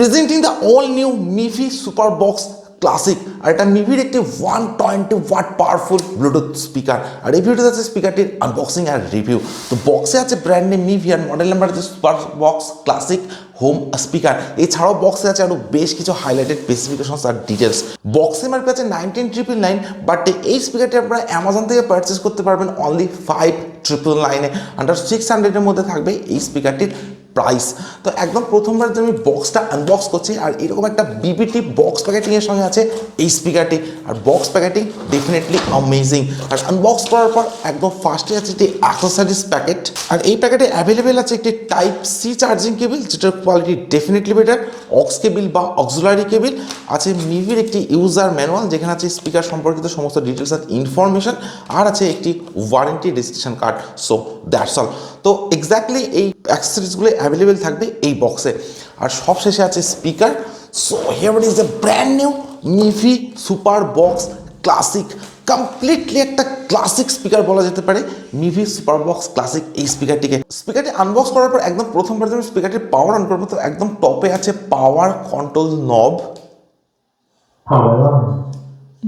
Presenting the all new Mivi super box classic. আর এটা মিভির একটি 120 ওয়াট পাওয়ারফুল ব্লুটুথ স্পিকার। আর এই ভিডিওতে আছে স্পিকারটির আনবক্সিং আর রিভিউ। তো বক্সে আছে ব্র্যান্ড নেম মিভি আর মডেল নাম্বার আছে super box classic home speaker. এছাড়াও বক্সে আছে আরও বেশ কিছু হাইলাইটেড স্পেসিফিকেশনস আর ডিটেলস। বক্সে এমআরপি আছে 19,999, বাট এই স্পিকারটি আপনারা অ্যামাজন থেকে পারচেস করতে পারবেন অনলি 5,999 আন্ডার 600-এর মধ্যে থাকবে এই স্পিকারটির প্রাইস। তো একদম প্রথমবার যে আমি বক্সটা আনবক্স করছি, আর এরকম একটা বিবিটি বক্স প্যাকেটিংয়ের সঙ্গে আছে এই স্পিকারটি। আর বক্স প্যাকেটিং ডেফিনেটলি অ্যামেজিং। আর আনবক্স করার পর একদম ফার্স্টে আছে একটি অ্যাক্সেসরিজ প্যাকেট। আর এই প্যাকেটে অ্যাভেলেবেল আছে একটি টাইপ সি চার্জিং কেবিল, যেটার quality definitely better, aux cable বা অক্সিলারি কেবিল আছে, মিভির একটি ইউজার ম্যানুয়াল যেখানে আছে স্পিকার সম্পর্কিত সমস্ত ডিটেলস আর ইনফরমেশন, আর আছে একটি warranty registration card. So that's all. তো এক্স্যাক্টলি এই অ্যাক্সেসরিজগুলো অ্যাভেলেবেল থাকবে এই বক্সে। আর সবশেষে আছে speaker. So here is a brand new Mivi super box classic. Completely একটা ক্লাসিক স্পিকার বলা যেতে পারে মিভি সুপার বক্স ক্লাসিক এই স্পিকারটি আনবক্স করার পর একদম প্রথমবার যখন স্পিকারটির পাওয়ার অন করবো, তো একদম টপে আছে পাওয়ার কন্ট্রোল নব,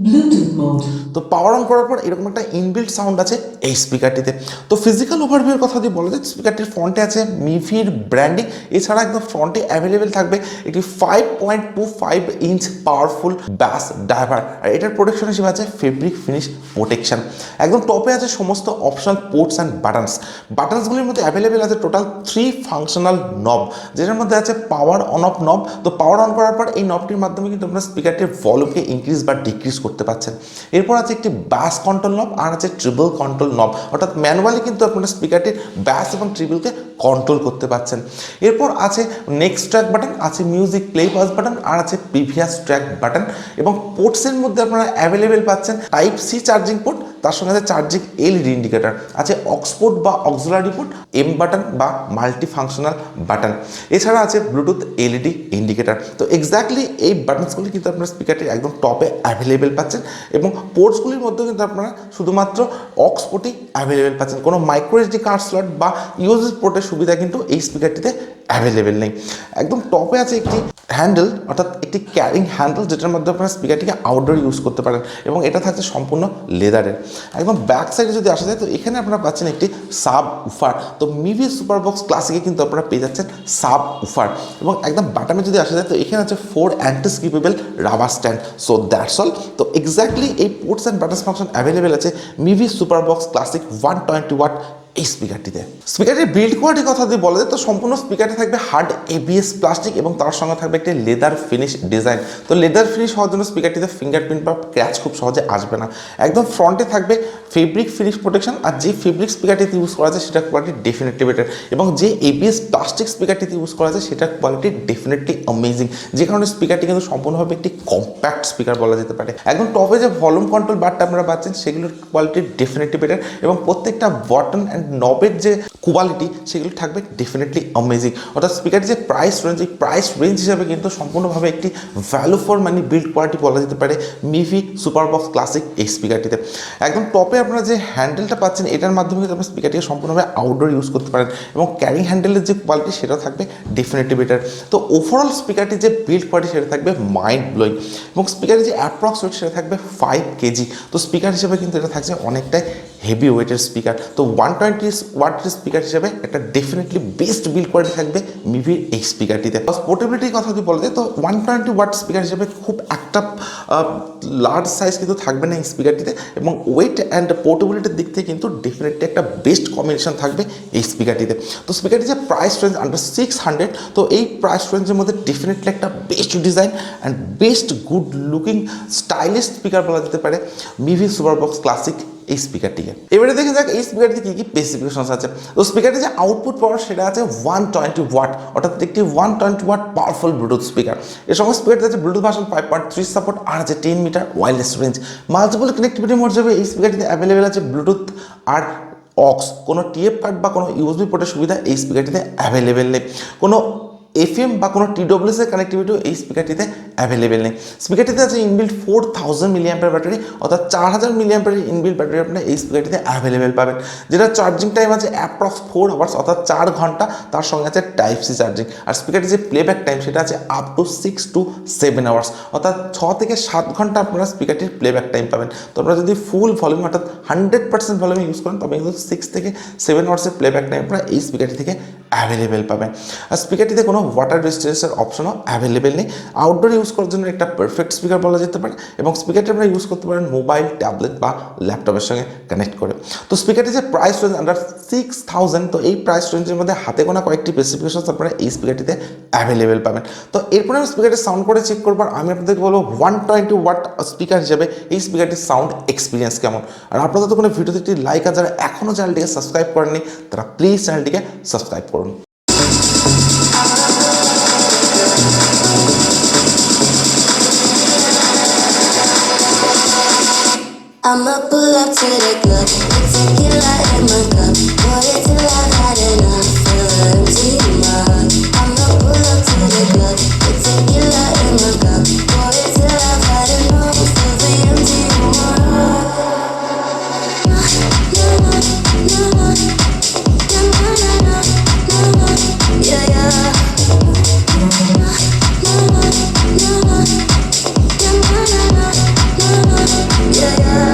ব্লুটুথ মোড। তো পাওয়ার অন করার পর এরকম একটা ইনবিল্ট সাউন্ড আছে এই স্পিকারটিতে। তো ফিজিক্যাল ওভারভিউর কথা যদি বলা যায়, স্পিকারটির ফ্রন্টে আছে মিভির ব্র্যান্ডিং। এছাড়া একদম ফ্রন্টে অ্যাভেলেবেল থাকবে একটি 5.25 ইঞ্চ পাওয়ারফুল ব্যাস ড্রাইভার। আর এটার প্রোটেকশন হিসেবে আছে ফেব্রিক ফিনিশ প্রোটেকশন। একদম টপে আছে সমস্ত অপশনাল পোর্টস অ্যান্ড বাটনসগুলির মধ্যে অ্যাভেলেবেল আছে টোটাল 3 ফাংশনাল নব, যেটার মধ্যে আছে পাওয়ার অন অফ নব। তো পাওয়ার অন করার পর এই নবটির মাধ্যমে কিন্তু আপনার স্পিকারটির ভলিউমকে ইনক্রিজ বা ডিক্রিজ করতে পারছেন। এরপর আছে একটি ব্যাস কন্ট্রোল নব আর আছে ট্রিবল কন্ট্রোল নব, অর্থাৎ ম্যানুয়ালি কিন্তু আপনারা স্পিকারটির ব্যাস এবং ট্রিবলকে কন্ট্রোল করতে পারছেন। এরপর আছে নেক্সট ট্র্যাক বাটন, আছে মিউজিক প্লে পাস বাটন, আর আছে প্রিভিয়াস ট্র্যাক বাটন। এবং পোর্টসের মধ্যে আপনারা অ্যাভেলেবেল পাচ্ছেন টাইপ সি চার্জিং পোর্ট, তার সঙ্গে আছে চার্জিং এলইডি ইন্ডিকেটার, আছে অক্সপোর্ট বা অক্সিলারি পোর্ট, এম বাটন বা মাল্টি ফাংশনাল বাটন। এছাড়া আছে ব্লুটুথ এলইডি ইন্ডিকেটার। তো এক্স্যাক্টলি এই বাটনসগুলি কিন্তু আপনার স্পিকারটির একদম টপে অ্যাভেলেবেল পাচ্ছেন। এবং পোর্টসগুলির মধ্যেও কিন্তু আপনারা শুধুমাত্র অক্স পোর্টই অ্যাভেলেবেল পাচ্ছেন। কোনো মাইক্রো এসডি কার্ড স্লট বা ইউএসবি পোর্টের সুবিধা কিন্তু এই স্পিকারটিতে অ্যাভেলেবেল নেই। একদম টপে আছে একটি হ্যান্ডেল, অর্থাৎ একটি ক্যারিং হ্যান্ডেল, যেটার মধ্যে আপনারা স্পিকারটিকে আউটডোর ইউজ করতে পারেন, এবং এটা থাকছে সম্পূর্ণ লেদারের। একদম ব্যাক সাইডে যদি আসা যায়, তো এখানে আপনারা পাচ্ছেন একটি সাব উফার। তো মিভি সুপার বক্স ক্লাসিকে কিন্তু আপনারা পেয়ে যাচ্ছেন সাব উফার। এবং একদম বাটামে যদি আসা যায়, তো এখানে আছে 4 anti skippable rubber stand. So that's all. তো এক্স্যাক্টলি এই ports and buttons function available আছে Mivi super box classic 120 watt এই স্পিকারটিতে। স্পিকারটির বিল্ড কোয়ালিটির কথা যদি বলা যায়, তো সম্পূর্ণ স্পিকারটি থাকবে হার্ড এবিএস প্লাস্টিক, এবং তার সঙ্গে থাকবে একটি লেদার ফিনিশ ডিজাইন। তো লেদার ফিনিশ হওয়ার জন্য স্পিকারটিতে ফিঙ্গারপ্রিন্ট বা ক্র্যাচ খুব সহজে আসবে না। একদম ফ্রন্টে থাকবে ফেব্রিক ফিনিশ প্রোটেকশন, আর যে ফেব্রিক স্পিকারটিতে ইউজ করা যায় সেটার কোয়ালিটি ডেফিনেটলি বেটার, এবং যে এবিএস প্লাস্টিক স্পিকারটিতে ইউজ করা যায় সেটার কোয়ালিটি ডেফিনেটলি অ্যামেজিং, যে কারণে স্পিকারটি কিন্তু সম্পূর্ণভাবে একটি কম্প্যাক্ট স্পিকার বলা যেতে পারে। একদম টপে যে ভলিউম কন্ট্রোল বারটা আপনারা পাচ্ছেন, সেগুলোর কোয়ালিটি ডেফিনেটলি বেটার, এবং প্রত্যেকটা বাটন অ্যান্ড নবের যে কোয়ালিটি সেগুলো থাকবে ডেফিনেটলি অ্যামেজিং। অর্থাৎ স্পিকারের যে প্রাইস রেঞ্জ, এই প্রাইস রেঞ্জ হিসাবে কিন্তু সম্পূর্ণভাবে একটি value for money build quality বলা যেতে পারে মিভি সুপার বক্স ক্লাসিক এই স্পিকারটিতে। একদম টপে আপনারা যে হ্যান্ডেলটা পাচ্ছেন, এটার মাধ্যমে কিন্তু আপনার স্পিকারটিকে সম্পূর্ণভাবে আউটডোর ইউজ করতে পারেন, এবং ক্যারিং হ্যান্ডেলের যে কোয়ালিটি সেটাও থাকবে ডেফিনেটলি বেটার। তো ওভারঅল স্পিকারটির যে বিল্ড কোয়ালিটি সেটা থাকবে মাইন্ড ব্লোয়িং, এবং স্পিকারের যে অ্যাপ্রক্স ওয়েট সেটা থাকবে 5 কেজি। তো স্পিকার হিসেবে কিন্তু এটা থাকছে অনেকটাই হেভি ওয়েটের স্পিকার। তো 120 ওয়াটের স্পিকার হিসেবে একটা ডেফিনেটলি বেস্ট বিল্ড কোয়ালিটি থাকবে মিভির এই স্পিকারটিতে। পোর্টেবিলিটির কথা যদি বলা যায়, তো 120 ওয়াট স্পিকার হিসেবে খুব একটা লার্জ সাইজ কিন্তু থাকবে না এই স্পিকারটিতে, এবং ওয়েট অ্যান্ড পোর্টেবিলিটির দিক থেকে কিন্তু ডেফিনেটলি একটা বেস্ট কম্বিনেশন থাকবে এই স্পিকারটিতে। তো স্পিকারটি যে প্রাইস রেঞ্জ আন্ডার 600, তো এই প্রাইস রেঞ্জের মধ্যে ডেফিনেটলি একটা best design and best good looking stylish speaker বলা যেতে পারে মিভি সুপার বক্স ক্লাসিক এই স্পিকারটিকে। এবারে দেখে যাক এই স্পিকারটিতে কী কী স্পেসিফিকেশনস আছে। তো স্পিকারটি যে আউটপুট পাওয়ার সেটা আছে 120 ওয়াট, অর্থাৎ একটি 120 ওয়াট পাওয়ারফুল ব্লুটুথ স্পিকার। এর সঙ্গে স্পিকারটি আছে ব্লুটুথ ভার্সন 5.3 সাপোর্ট, আর আছে 10 meter wireless range. Multiple connectivity mode যাবে এই স্পিকারটিতে অ্যাভেলেবেল আছে ব্লুটুথ আর অক্স। কোনো টিএফ কার্ড বা কোনো ইউএসবি পোর্টের সুবিধা এই স্পিকারটিতে অ্যাভেলেবেল নেই। কোনো এফএম বা কোনো টিডব্লিউএস এর কানেক্টিভিটিও এই স্পিকারটিতে অ্যাভেলেবেল নেই। স্পিকারটিতে আছে ইনবিল্ট 4000 মিলিঅ্যাম্পিয়ার ব্যাটারি, অর্থাৎ 4000 মিলিঅ্যাম্পিয়ার ইনবিল্ট ব্যাটারি আপনারা এই স্পিকারটিতে অ্যাভেলেবেল পাবেন, যেটা চার্জিং টাইম আছে অ্যাপ্রক্স 4 আওয়ার্স, অর্থাৎ 4 ঘন্টা। তার সঙ্গে আছে টাইপ সি চার্জিং। আর স্পিকারটির যে প্লেব্যাক টাইম সেটা আছে আপ টু 6 to 7 আওয়ার্স, অর্থাৎ 6 থেকে 7 ঘন্টা আপনারা স্পিকারটির প্লেব্যাক টাইম পাবেন। তো আপনারা যদি ফুল ভলিউম অর্থাৎ 100% ভলিউমে ইউজ করেন তবে কিন্তু 6 থেকে 7 আওয়ার্সের প্লেব্যাক টাইম আপনারা এই স্পিকারটি থেকে অ্যাভেলেবেল পাবেন। আর স্পিকারটিতে কোনো ওয়াটার রেজিস্ট্যান্সের অপশনও অ্যাভেলেবেল নেই। আউটডোর ইউজ করার জন্য একটা পারফেক্ট স্পিকার বলা যেতে পারে, এবং স্পিকারটি আপনারা ইউজ করতে পারেন মোবাইল, ট্যাবলেট বা ল্যাপটপের সঙ্গে কানেক্ট করে। তো স্পিকারটি যে প্রাইস রেঞ্জ আন্ডার 6000, তো এই প্রাইস রেঞ্জের মধ্যে হাতে গোনা কয়েকটি স্পেসিফিকেশন আপনারা এই স্পিকারটিতে অ্যাভেলেবেল পাবেন। তো এরপরে আমি স্পিকারটি সাউন্ড করে চেক করবো, আর আমি আপনাদেরকে বলবো 120 ওয়াট স্পিকার হিসেবে এই স্পিকারটির সাউন্ড এক্সপিরিয়েন্স কেমন। আর আপনারা তো কোনো ভিডিওতে একটি লাইক, আর যারা এখনও চ্যানেলটিকে সাবস্ক্রাইব করেননি তারা প্লিজ চ্যানেলটিকে সাবস্ক্রাইব করুন। I'ma pull up to the club with tequila in my cup. Pour it till I've had enough. Fill the empty mug. I'ma pull up to the club with tequila in my cup. Pour it till I've had enough. Fill the empty mug. Na na na na na na na na na. Yeah yeah. Na na na na na na na na. Yeah yeah.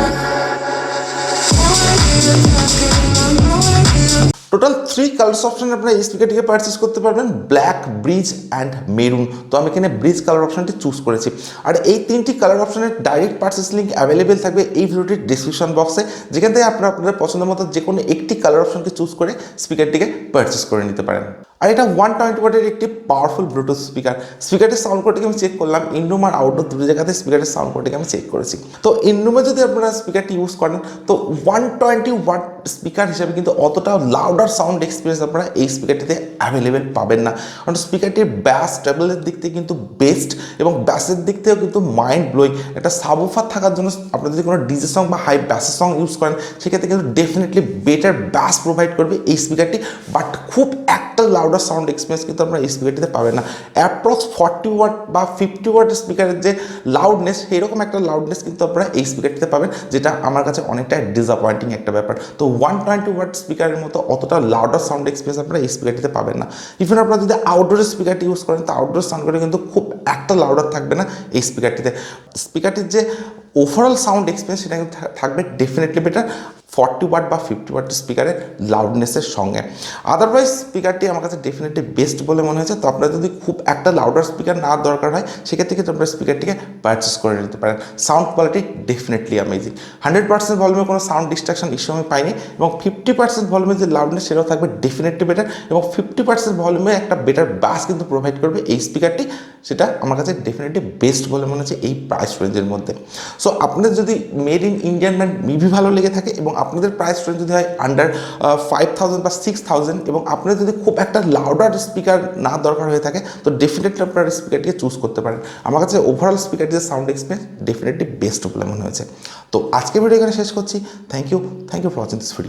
Total 3 colours option আপনারা এই স্পিকারটিকে purchase করতে পারবেন, black, bridge and maroon. তো আমি এখানে bridge colour অপশনটি choose করেছি। আর এই 3টি কালার অপশনের ডাইরেক্ট পারচেস লিঙ্ক অ্যাভেলেবেল থাকবে এই ভিডিওটির ডিসক্রিপশন বক্সে, যেখান থেকে আপনারা আপনাদের পছন্দ মতো যে কোনো একটি কালার অপশনকে চুজ করে স্পিকারটিকে পারচেস করে নিতে পারেন। আর এটা 120 ওয়াটের একটি পাওয়ারফুল ব্লুটুথ স্পিকার। স্পিকারটির সাউন্ড কোয়ালিটি আমি চেক করলাম, ইনরুম আর আউটডোর দুটো জায়গাতে স্পিকারের সাউন্ড কোয়ালিটি আমি চেক করেছি। তো ইনরুমে যদি আপনারা স্পিকারটি ইউজ করেন তো 120 ওয়াট স্পিকার হিসেবে কিন্তু অতটা লাউডার সাউন্ড এক্সপিরিয়েন্স আপনারা এই স্পিকারটিতে অ্যাভেলেবেল পাবেন না, কারণ স্পিকারটির ব্যাস ট্রেবলের দিক থেকে কিন্তু বেস্ট, এবং ব্যাসের দিক থেকেও কিন্তু মাইন্ড ব্লোয়িং। একটা সাবউফার থাকার জন্য আপনারা যদি কোনো ডিজে সং বা হাই ব্যাসের সং ইউজ করেন সেক্ষেত্রে কিন্তু ডেফিনেটলি বেটার ব্যাস প্রোভাইড করবে এই স্পিকারটি, বাট খুব একটা লাউডার সাউন্ড এক্সপিরিয়েন্স কিন্তু আপনারা এই স্পিকারটিতে পাবেন না। অ্যাপ্রক্স 40 ওয়াট বা 50 ওয়াট স্পিকারের যে লাউডনেস, সেরকম একটা লাউডনেস কিন্তু আপনারা এই স্পিকারটিতে পাবেন, যেটা আমার কাছে অনেকটা ডিসঅ্যাপয়েন্টিং একটা ব্যাপার। তো 120 ওয়াট স্পিকারের মতো অতটা লাউডার সাউন্ড এক্সপিরিয়েন্স আপনারা এই স্পিকারটিতে পাবেন না। ইভেন আপনারা যদি আউটডোর স্পিকারটি ইউজ করেন তো আউটডোর সাউন্ড কোয়ালিটি কিন্তু খুব একটা লাউডার থাকবে না এই স্পিকারটিতে। স্পিকারটির যে ওভারঅল সাউন্ড এক্সপিরিয়েন্স সেটা কিন্তু থাকবে ডেফিনেটলি বেটার 40 ওয়াট বা 50 ওয়াট স্পিকারের লাউডনেসের সঙ্গে। আদারওয়াইজ স্পিকারটি আমার কাছে ডেফিনেটলি বেস্ট বলে মনে হয়েছে। তো আপনারা যদি খুব একটা লাউডার স্পিকার না দরকার হয় সেক্ষেত্রে কিন্তু আপনারা স্পিকারটিকে পারচেস করে নিতে পারেন। Sound quality definitely amazing. 100% ভলিউমে কোনো সাউন্ড ডিস্ট্রাকশন ইস্যু আমি পাইনি, এবং 50% ভলিউমে যে লাউডনেস সেটাও থাকবে ডেফিনেটলি বেটার, এবং 50% ভলিউমে একটা বেটার বাস কিন্তু প্রোভাইড করবে এই স্পিকারটি, সেটা আমার কাছে ডেফিনেটলি বেস্ট বলে মনে হচ্ছে এই প্রাইস রেঞ্জের মধ্যে। সো আপনাদের যদি made in Indian brand Mivi ভালো লেগে থাকে এবং আপনাদের প্রাইস রেঞ্জ যদি হয় আন্ডার 5000 বা 6000, এবং আপনাদের যদি খুব একটা লাউডার স্পিকার না দরকার হয়ে থাকে তো ডেফিনেটলি আপনারা স্পিকারটিকে চুজ করতে পারেন। আমার কাছে ওভারঅল স্পিকারটির সাউন্ড এক্সপিরিয়েন্স ডেফিনেটলি বেস্ট বলে মনে হয়েছে। তো আজকে ভিডিও এখানে শেষ করছি। Thank you for watching this video.